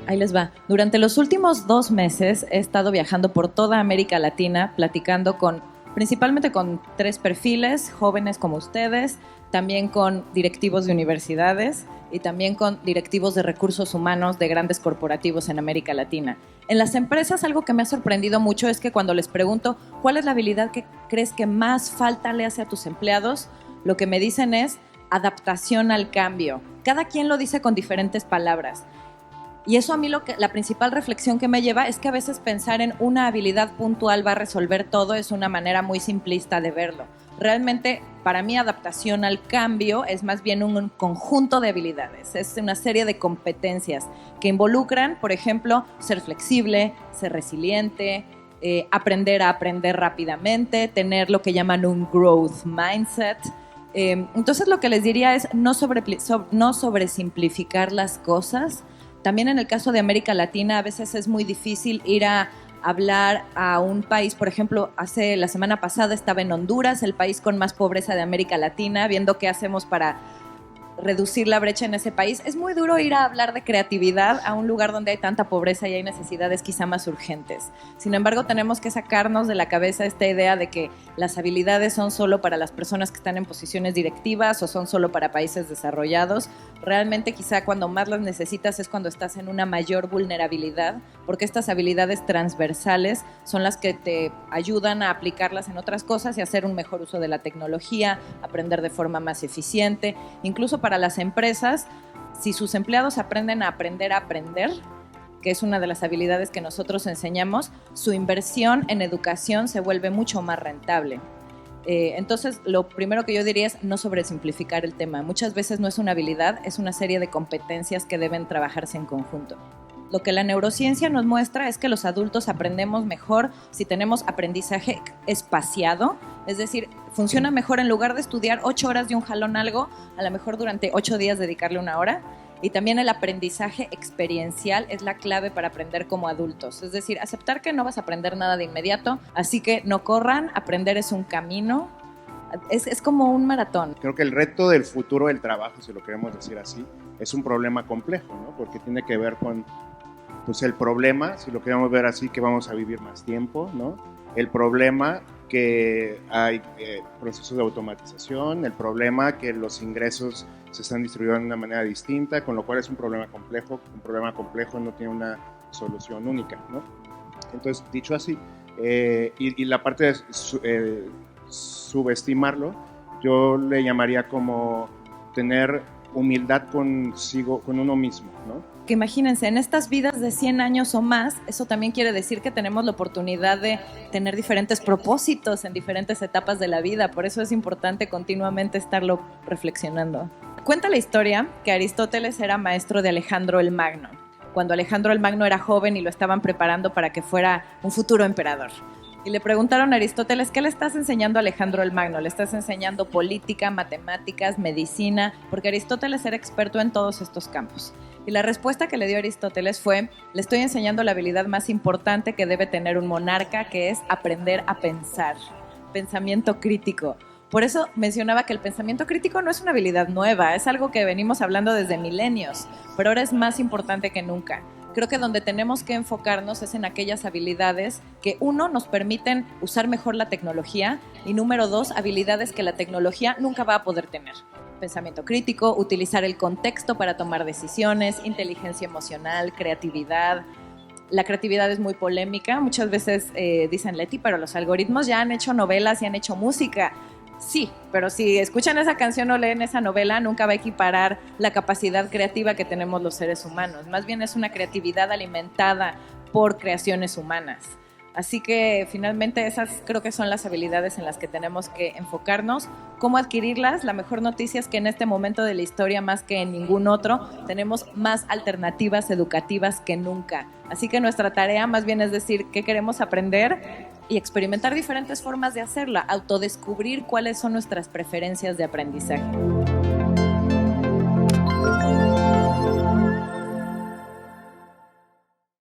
Ahí les va. Durante los últimos 2 meses he estado viajando por toda América Latina, platicando principalmente con 3 perfiles, jóvenes como ustedes, también con directivos de universidades y también con directivos de recursos humanos de grandes corporativos en América Latina. En las empresas, algo que me ha sorprendido mucho es que cuando les pregunto cuál es la habilidad que crees que más falta le hace a tus empleados, lo que me dicen es adaptación al cambio. Cada quien lo dice con diferentes palabras. Y eso a mí la principal reflexión que me lleva es que a veces pensar en una habilidad puntual va a resolver todo es una manera muy simplista de verlo. Realmente, para mí, adaptación al cambio es más bien un conjunto de habilidades. Es una serie de competencias que involucran, por ejemplo, ser flexible, ser resiliente, aprender a aprender rápidamente, tener lo que llaman un growth mindset. Entonces, lo que les diría es no sobresimplificar las cosas. También en el caso de América Latina a veces es muy difícil ir a hablar a un país, por ejemplo, la semana pasada estaba en Honduras, el país con más pobreza de América Latina, viendo qué hacemos para reducir la brecha en ese país. Es muy duro ir a hablar de creatividad a un lugar donde hay tanta pobreza y hay necesidades quizá más urgentes. Sin embargo, tenemos que sacarnos de la cabeza esta idea de que las habilidades son solo para las personas que están en posiciones directivas o son solo para países desarrollados. Realmente quizá cuando más las necesitas es cuando estás en una mayor vulnerabilidad, porque estas habilidades transversales son las que te ayudan a aplicarlas en otras cosas y hacer un mejor uso de la tecnología, aprender de forma más eficiente, incluso para las empresas, si sus empleados aprenden a aprender, que es una de las habilidades que nosotros enseñamos, su inversión en educación se vuelve mucho más rentable. Entonces, lo primero que yo diría es no sobresimplificar el tema. Muchas veces no es una habilidad, es una serie de competencias que deben trabajarse en conjunto. Lo que la neurociencia nos muestra es que los adultos aprendemos mejor si tenemos aprendizaje espaciado, es decir, funciona mejor en lugar de estudiar 8 horas de un jalón algo, a lo mejor durante 8 días dedicarle 1 hora. Y también el aprendizaje experiencial es la clave para aprender como adultos. Es decir, aceptar que no vas a aprender nada de inmediato, así que no corran, aprender es un camino, es como un maratón. Creo que el reto del futuro del trabajo, si lo queremos decir así, es un problema complejo, ¿no? Porque tiene que ver con pues, el problema, si lo queremos ver así, que vamos a vivir más tiempo, ¿no? El problema que hay procesos de automatización, el problema que los ingresos se están distribuyendo de una manera distinta, con lo cual es un problema complejo. Un problema complejo no tiene una solución única, ¿no? Entonces, dicho así, y la parte de subestimarlo, yo le llamaría como tener humildad consigo, con uno mismo, ¿no? Que imagínense, en estas vidas de 100 años o más, eso también quiere decir que tenemos la oportunidad de tener diferentes propósitos en diferentes etapas de la vida. Por eso es importante continuamente estarlo reflexionando. Cuenta la historia que Aristóteles era maestro de Alejandro el Magno, cuando Alejandro el Magno era joven y lo estaban preparando para que fuera un futuro emperador. Y le preguntaron a Aristóteles, ¿qué le estás enseñando a Alejandro el Magno? ¿Le estás enseñando política, matemáticas, medicina? Porque Aristóteles era experto en todos estos campos. Y la respuesta que le dio Aristóteles fue, le estoy enseñando la habilidad más importante que debe tener un monarca, que es aprender a pensar, pensamiento crítico. Por eso mencionaba que el pensamiento crítico no es una habilidad nueva, es algo que venimos hablando desde milenios, pero ahora es más importante que nunca. Creo que donde tenemos que enfocarnos es en aquellas habilidades que, 1, nos permiten usar mejor la tecnología y, número 2, habilidades que la tecnología nunca va a poder tener. Pensamiento crítico, utilizar el contexto para tomar decisiones, inteligencia emocional, creatividad. La creatividad es muy polémica. Muchas veces dicen, Leti, pero los algoritmos ya han hecho novelas y han hecho música. Sí, pero si escuchan esa canción o leen esa novela, nunca va a equiparar la capacidad creativa que tenemos los seres humanos. Más bien es una creatividad alimentada por creaciones humanas. Así que finalmente esas creo que son las habilidades en las que tenemos que enfocarnos. ¿Cómo adquirirlas? La mejor noticia es que en este momento de la historia, más que en ningún otro, tenemos más alternativas educativas que nunca. Así que nuestra tarea más bien es decir qué queremos aprender y experimentar diferentes formas de hacerla, autodescubrir cuáles son nuestras preferencias de aprendizaje.